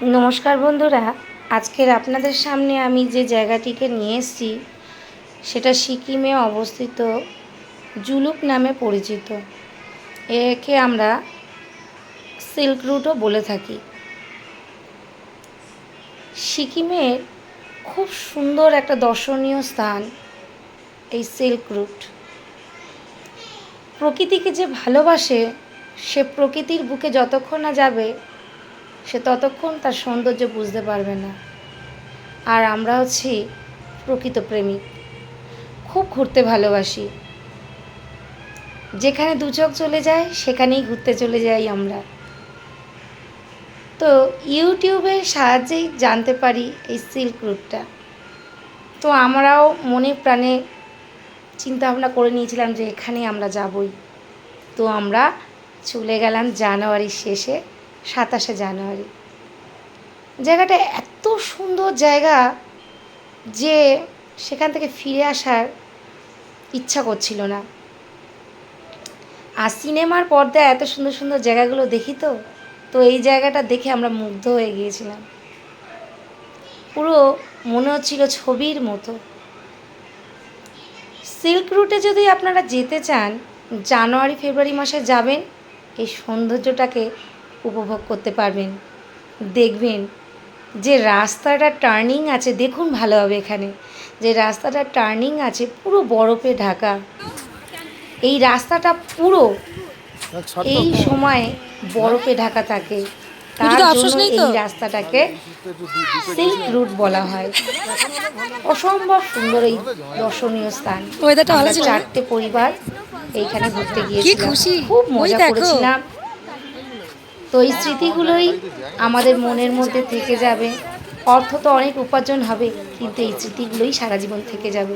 নমস্কার বন্ধুরা, আজকের আপনাদের সামনে আমি যে জায়গাটিকে নিয়ে এসেছি সেটা সিকিমে অবস্থিত জুলুক নামে পরিচিত। একে আমরা সিল্ক রুটও বলে থাকি। সিকিমের খুব সুন্দর একটা দর্শনীয় স্থান এই সিল্ক রুট। প্রকৃতিকে যে ভালোবাসে সে প্রকৃতির বুকে যতক্ষণ না যাবে সে ততক্ষণ তার সৌন্দর্য বুঝতে পারবে না। আর আমরা হচ্ছি প্রকৃত প্রেমিক, খুব ঘুরতে ভালোবাসি। যেখানে দু চোখ চলে যায় সেখানেই ঘুরতে চলে যাই আমরা। তো ইউটিউবের সাহায্যেই জানতে পারি এই সিল্ক রুটটা। তো আমরাও মনে প্রাণে চিন্তা ভাবনা করে নিয়েছিলাম যে এখানে আমরা যাবই। তো আমরা চলে গেলাম জানুয়ারির শেষে, 27শে জানুয়ারি। জায়গাটা এত সুন্দর জায়গা যে সেখান থেকে ফিরে আসার ইচ্ছা করছিল না। আর সিনেমার পর্দায় এত সুন্দর সুন্দর জায়গাগুলো দেখি, তো এই জায়গাটা দেখে আমরা মুগ্ধ হয়ে গিয়েছিলাম। পুরো মনে হচ্ছিল ছবির মতো। সিল্ক রুটে যদি আপনারা যেতে চান, জানুয়ারি ফেব্রুয়ারি মাসে যাবেন, এই সৌন্দর্যটাকে উপভোগ করতে পারবেন। দেখবেন যে রাস্তাটা টার্নিং আছে, দেখুন ভালোভাবে এখানে যে রাস্তাটা টার্নিং আছে পুরো বরফে ঢাকা। এই রাস্তাটা পুরো এই সময় বরফে ঢাকা থাকে, তার জন্য এই রাস্তাটাকে সিল্ক রুট বলা হয়। অসম্ভব সুন্দর এই দর্শনীয় স্থান। আমরা 4টে পরিবার এইখানে ঘুরতে গিয়েছিলাম, খুব মজা করেছিলাম। তো এই স্মৃতিগুলোই আমাদের মনের মধ্যে থেকে যাবে। অর্থ তো অনেক উপার্জন হবে, কিন্তু এই স্মৃতিগুলোই সারা জীবন থেকে যাবে।